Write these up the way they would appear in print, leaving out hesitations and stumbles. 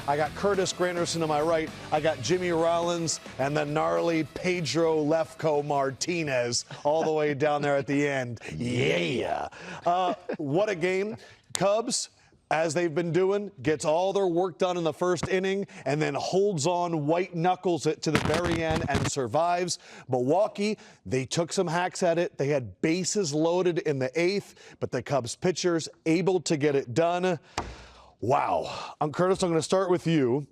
I got Curtis Granderson to my right. I got Jimmy Rollins and the gnarly Pedro Lefkoe Martinez all the way down there at the end. Yeah. What a game. Cubs, as they've been doing, gets all their work done in the first inning and then holds on, white knuckles it to the very end and survives. Milwaukee, they took some hacks at it. They had bases loaded in the eighth, but the Cubs pitchers able to get it done. Wow. Curtis, I'm going to start with you.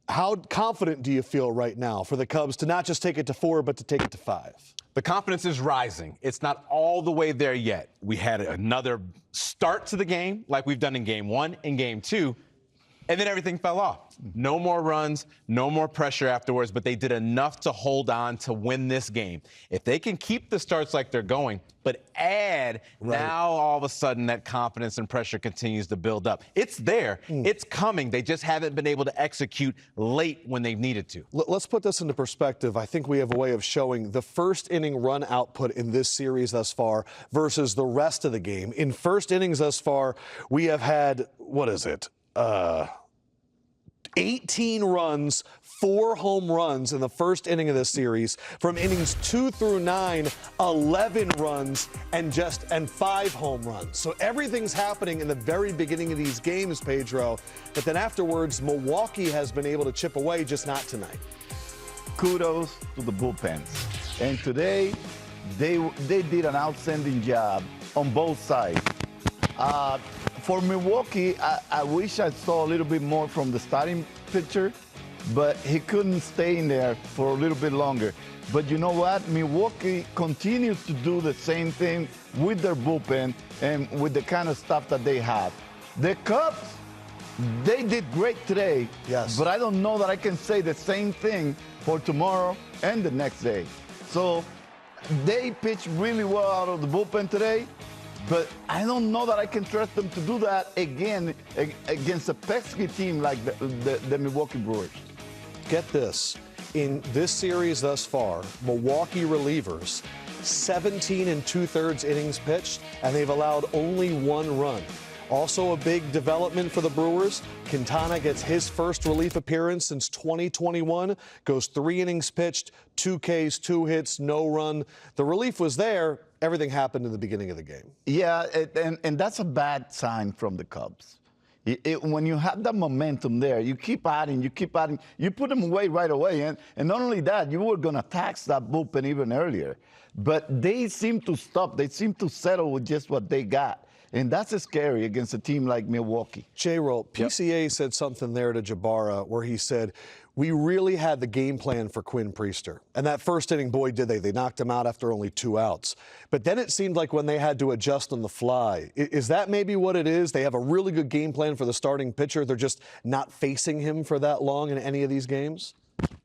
How confident do you feel right now for the Cubs to not just take it to 4, but to take it to 5? The confidence is rising. It's not all the way there yet. We had another start to the game like we've done in Game 1 and Game 2, and then everything fell off. No more runs, no more pressure afterwards, but they did enough to hold on to win this game. If they can keep the starts like they're going, but add, now all of a sudden that confidence and pressure continues to build up. It's there. It's coming. They just haven't been able to execute late when they've needed to. Let's put this into perspective. I think we have a way of showing the first inning run output in this series thus far versus the rest of the game. In first innings thus far, we have had, 18 runs, 4 home runs in the first inning of this series. From innings 2 through 9, 11 runs and 5 home runs. So everything's happening in the very beginning of these games, Pedro. But then afterwards, Milwaukee has been able to chip away, just not tonight. Kudos to the bullpens. And today, they did an outstanding job on both sides. For Milwaukee, I wish I saw a little bit more from the starting pitcher, but he couldn't stay in there for a little bit longer. But you know what? Milwaukee continues to do the same thing with their bullpen and with the kind of stuff that they have. The Cubs, they did great today, yes, but I don't know that I can say the same thing for tomorrow and the next day. So they pitched really well out of the bullpen today. But I don't know that I can trust them to do that again against a pesky team like the Milwaukee Brewers. Get this. In this series thus far, Milwaukee relievers, 17 2/3 innings pitched, and they've allowed only 1 run. Also a big development for the Brewers. Quintana gets his first relief appearance since 2021, goes 3 innings pitched, 2 Ks, 2 hits, no run. The relief was there. Everything happened in the beginning of the game. Yeah, and that's a bad sign from the Cubs. When you have that momentum there, you keep adding, you put them away right away. And not only that, you were going to tax that bullpen even earlier. But they seem to stop. They seem to settle with just what they got. And that's scary against a team like Milwaukee. J-Roll, PCA said something there to Jabara where he said, we really had the game plan for Quinn Priester. And that first inning, boy, did they. They knocked him out after only 2 outs. But then it seemed like when they had to adjust on the fly. Is that maybe what it is? They have a really good game plan for the starting pitcher. They're just not facing him for that long in any of these games?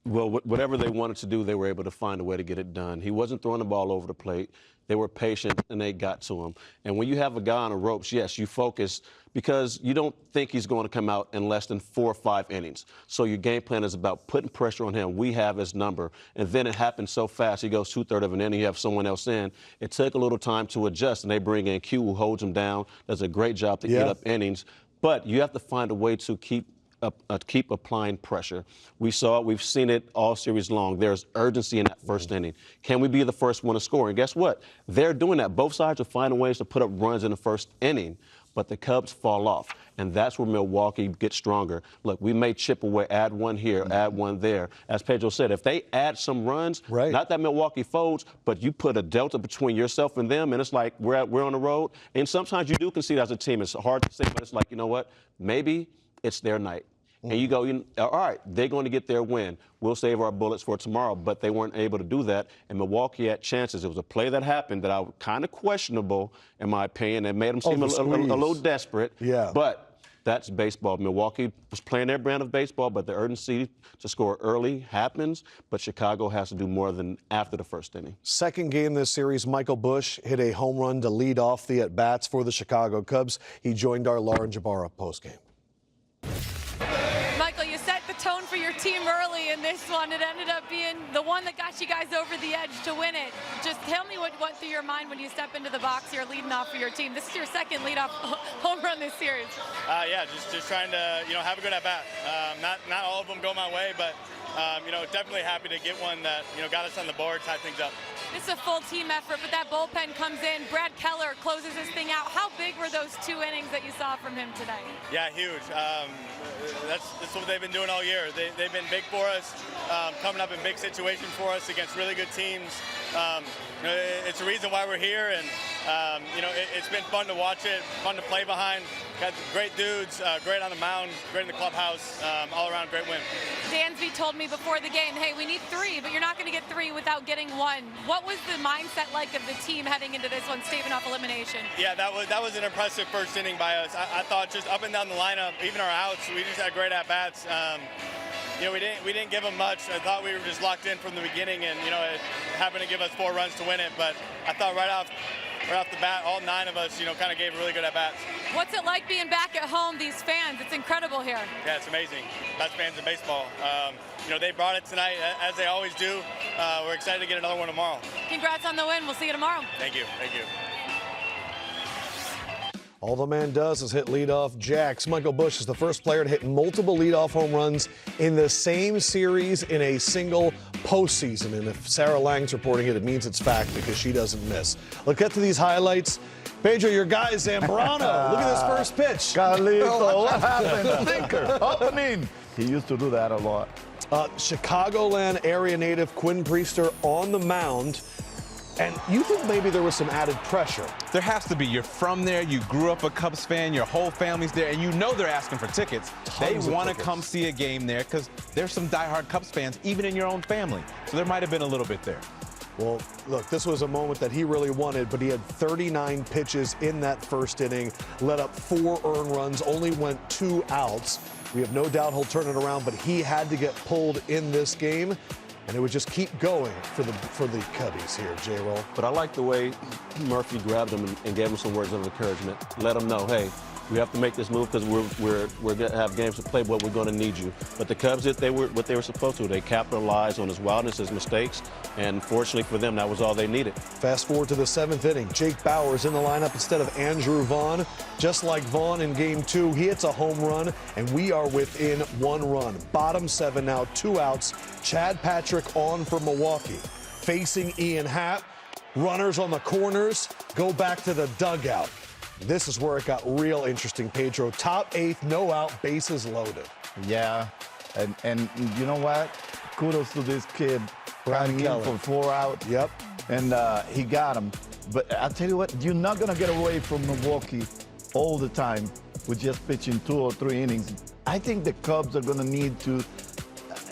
Well, whatever they wanted to do, they were able to find a way to get it done. He wasn't throwing the ball over the plate. They were patient, and they got to him. And when you have a guy on the ropes, yes, you focus because you don't think he's going to come out in less than 4 or 5 innings. So your game plan is about putting pressure on him. We have his number. And then it happens so fast. He goes 2/3 of an inning. You have someone else in. It took a little time to adjust, and they bring in Q, who holds him down, does a great job to get up innings. But you have to find a way to keep applying pressure. We've seen it all series long. There's urgency in that first inning. Can we be the first one to score? And guess what? They're doing that. Both sides are finding ways to put up runs in the first inning, but the Cubs fall off. And that's where Milwaukee gets stronger. Look, we may chip away, add 1 here, add 1 there. As Pedro said, if they add some runs, not that Milwaukee folds, but you put a delta between yourself and them, and it's like we're on the road. And sometimes you do concede as a team. It's hard to say, but it's like, you know what? Maybe it's their night. And you go, all right, they're going to get their win. We'll save our bullets for tomorrow. But they weren't able to do that. And Milwaukee had chances. It was a play that happened that I was kind of questionable, in my opinion. It made them seem a little desperate. Yeah. But that's baseball. Milwaukee was playing their brand of baseball, but the urgency to score early happens. But Chicago has to do more than after the first inning. Second game this series, Michael Busch hit a home run to lead off the at-bats for the Chicago Cubs. He joined our Lauren Jabara postgame. Michael, you set the tone for your team early in this one. It ended up being the one that got you guys over the edge to win it. Just tell me what went through your mind when you step into the box here leading off for your team. This is your second leadoff home run this series. Yeah, just trying to, have a good at-bat. Not all of them go my way, but, definitely happy to get one that, got us on the board, tied things up. This is a full team effort, but that bullpen comes in. Brad Keller closes this thing out. How big were those 2 innings that you saw from him tonight? Yeah, huge. That's what they've been doing all year. They've been big for us, coming up in big situations for us against really good teams. It's the reason why we're here, and it's been fun to watch it, fun to play behind. Got great dudes, great on the mound, great in the clubhouse, all around great win. Dansby told me before the game, hey, we need 3, but you're not going to get 3 without getting 1. What was the mindset like of the team heading into this one, staving off elimination? Yeah, that was an impressive first inning by us. I thought just up and down the lineup, even our outs, we just had great at bats. We didn't give them much. I thought we were just locked in from the beginning, and it happened to give us 4 runs to win it. But I thought right off the bat, all 9 of us, kind of gave really good at bats. What's it like being back at home? These fans, it's incredible here. Yeah, it's amazing. Best fans in baseball. They brought it tonight, as they always do. We're excited to get another one tomorrow. Congrats on the win. We'll see you tomorrow. Thank you. Thank you. All the man does is hit leadoff jacks. Michael Busch is the first player to hit multiple leadoff home runs in the same series in a single postseason. And if Sarah Lang's reporting it, it means it's fact because she doesn't miss. Let's get to these highlights. Pedro, your guy, Zambrano. Look at this first pitch. Carlito, what happened? Thinker, up and in. He used to do that a lot. Chicagoland area native Quinn Priester on the mound. And you think maybe there was some added pressure? There has to be. You're from there. You grew up a Cubs fan. Your whole family's there. And you know they're asking for tickets. They want to come see a game there because there's some diehard Cubs fans, even in your own family. So there might have been a little bit there. Well, look, this was a moment that he really wanted, but he had 39 pitches in that first inning, let up 4 earned runs, only went 2 outs. We have no doubt he'll turn it around, but he had to get pulled in this game. And it would just keep going for the Cubbies here, J-Roll. But I like the way Murphy grabbed him and gave him some words of encouragement. Let him know, hey, we have to make this move because we're going to have games to play, but we're going to need you. But the Cubs did what they were supposed to. They capitalized on his wildness, his mistakes, and fortunately for them, that was all they needed. Fast forward to the 7th inning. Jake Bauers in the lineup instead of Andrew Vaughn. Just like Vaughn in Game 2, he hits a home run, and we are within 1 run. Bottom 7 now, 2 outs. Chad Patrick on for Milwaukee. Facing Ian Happ. Runners on the corners. Go back to the dugout. This is where it got real interesting, Pedro. Top 8th, no out, bases loaded. Yeah, and you know what? Kudos to this kid. Running in for 4 outs. Yep. And he got him. But I'll tell you what, you're not going to get away from Milwaukee all the time with just pitching 2 or 3 innings. I think the Cubs are going to need to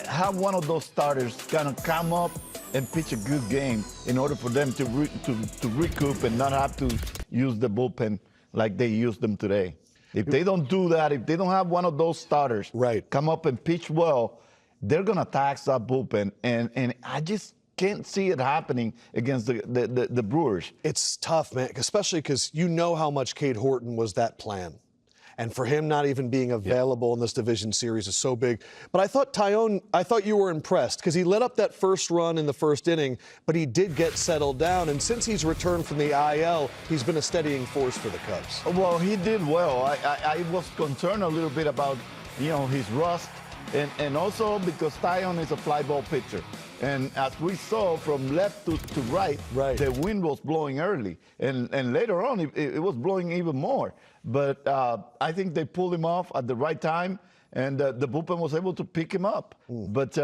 have one of those starters kind of come up and pitch a good game in order for them to recoup and not have to use the bullpen like they used them today. If they don't do that, if they don't have one of those starters come up and pitch well, they're going to tax that bullpen. And I just can't see it happening against the Brewers. It's tough, man, especially because you know how much Cade Horton was that plan. And for him not even being available in this division series is so big. But I thought, Tyone, you were impressed because he let up that first run in the first inning, but he did get settled down. And since he's returned from the IL, he's been a steadying force for the Cubs. Well, he did well. I was concerned a little bit about, his rust. And also because Tyone is a fly ball pitcher. And as we saw from left to right, the wind was blowing early. And later on, it was blowing even more. But I think they pulled him off at the right time, and the bullpen was able to pick him up. But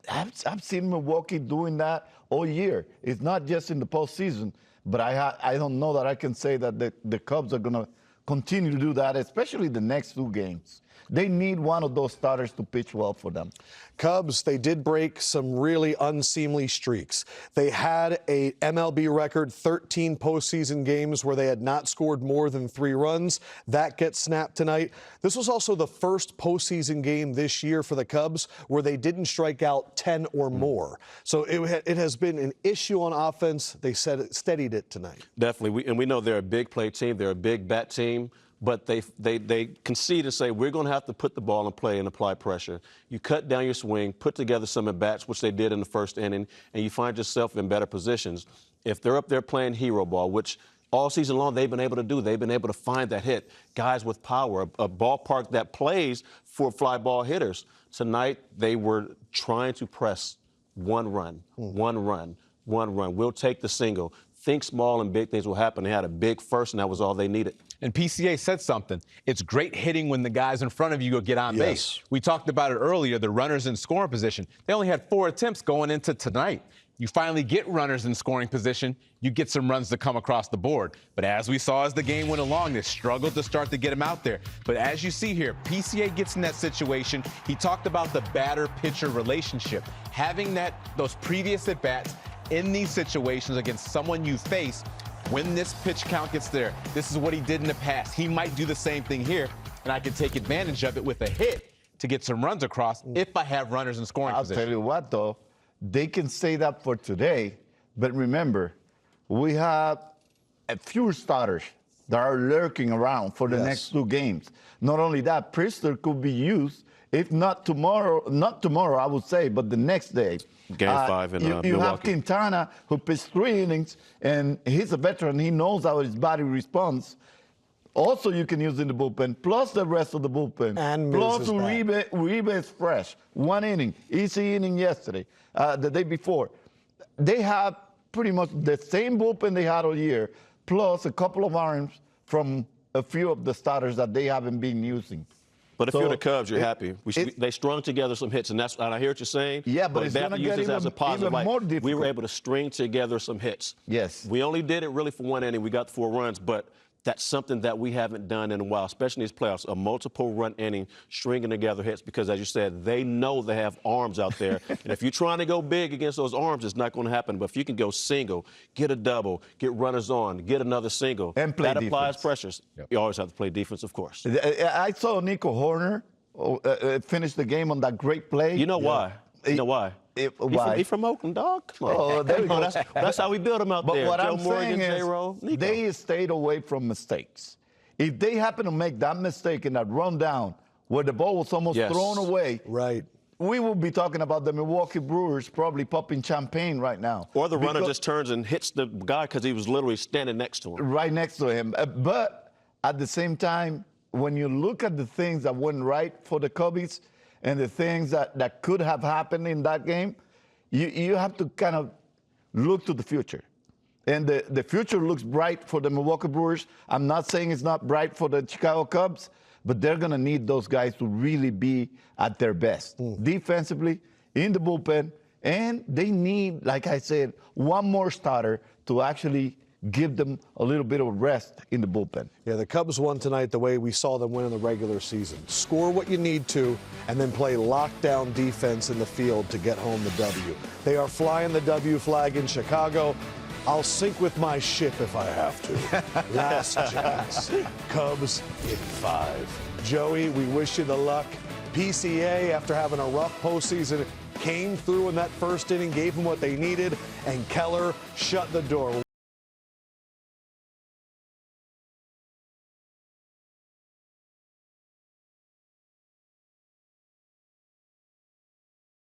I've seen Milwaukee doing that all year. It's not just in the postseason. But I don't know that I can say that the Cubs are going to continue to do that, especially the next 2 games. They need one of those starters to pitch well for them. Cubs, they did break some really unseemly streaks. They had a MLB record 13 postseason games where they had not scored more than 3 runs. That gets snapped tonight. This was also the first postseason game this year for the Cubs where they didn't strike out 10 or more. So it has been an issue on offense. They steadied it tonight. Definitely. We know they're a big play team. They're a big bat team. but they concede and say, we're going to have to put the ball in play and apply pressure. You cut down your swing, put together some at-bats, which they did in the first inning, and you find yourself in better positions. If they're up there playing hero ball, which all season long they've been able to do, they've been able to find that hit. Guys with power, a ballpark that plays for fly ball hitters. Tonight, they were trying to press one run. We'll take the single. Think small and big things will happen. They had a big first, and that was all they needed. And PCA said something. It's great hitting when the guys in front of you go get on base. We talked about it earlier, the runners in scoring position. They only had 4 attempts going into tonight. You finally get runners in scoring position, you get some runs to come across the board. But as we saw as the game went along, they struggled to start to get them out there. But as you see here, PCA gets in that situation. He talked about the batter-pitcher relationship. Having those previous at-bats in these situations against someone you face, when this pitch count gets there, this is what he did in the past. He might do the same thing here, and I can take advantage of it with a hit to get some runs across if I have runners in scoring position. I'll tell you what, though. They can say that for today, but remember, we have a few starters that are lurking around for the next 2 games. Not only that, Priester could be used, if not tomorrow, I would say, but the next day. Game 5 in Milwaukee. You have Quintana, who pitched 3 innings, and he's a veteran. He knows how his body responds. Also, you can use in the bullpen, plus the rest of the bullpen. And plus Uribe is fresh. 1 inning, easy inning yesterday, the day before. They have pretty much the same bullpen they had all year, plus a couple of arms from a few of the starters that they haven't been using. But if you're the Cubs, you're happy. They strung together some hits, and I hear what you're saying. Yeah, but it's going to get as a positive, even more difficult. We were able to string together some hits. Yes. We only did it really for 1 inning. We got 4 runs, but that's something that we haven't done in a while, especially in these playoffs, a multiple-run inning, stringing together hits, because, as you said, they know they have arms out there. And if you're trying to go big against those arms, it's not going to happen. But if you can go single, get a double, get runners on, get another single, and play that defense. applies pressures. Yep. You always have to play defense, of course. I saw Nico Horner finish the game on that great play. You know why? You know why? Why? He's from Oakland, dog. Come on. Oh, there we go. That's how we build them out there. But what Joe I'm Morgan, saying J-Roll, is they stayed away from mistakes. If they happen to make that mistake in that rundown where the ball was almost thrown away, we will be talking about the Milwaukee Brewers probably popping champagne right now. Or the runner just turns and hits the guy because he was literally standing next to him. Right next to him. But at the same time, when you look at the things that went right for the Cubbies and the things that could have happened in that game, you have to kind of look to the future. And the future looks bright for the Milwaukee Brewers. I'm not saying it's not bright for the Chicago Cubs, but they're going to need those guys to really be at their best. Defensively, in the bullpen, and they need, like I said, one more starter to actually give them a little bit of rest in the bullpen. Yeah, the Cubs won tonight the way we saw them win in the regular season. Score what you need to, and then play lockdown defense in the field to get home the W. They are flying the W flag in Chicago. I'll sink with my ship if I have to. Last chance. Cubs in 5. Joey, we wish you the luck. PCA, after having a rough postseason, came through in that first inning, gave them what they needed, and Keller shut the door.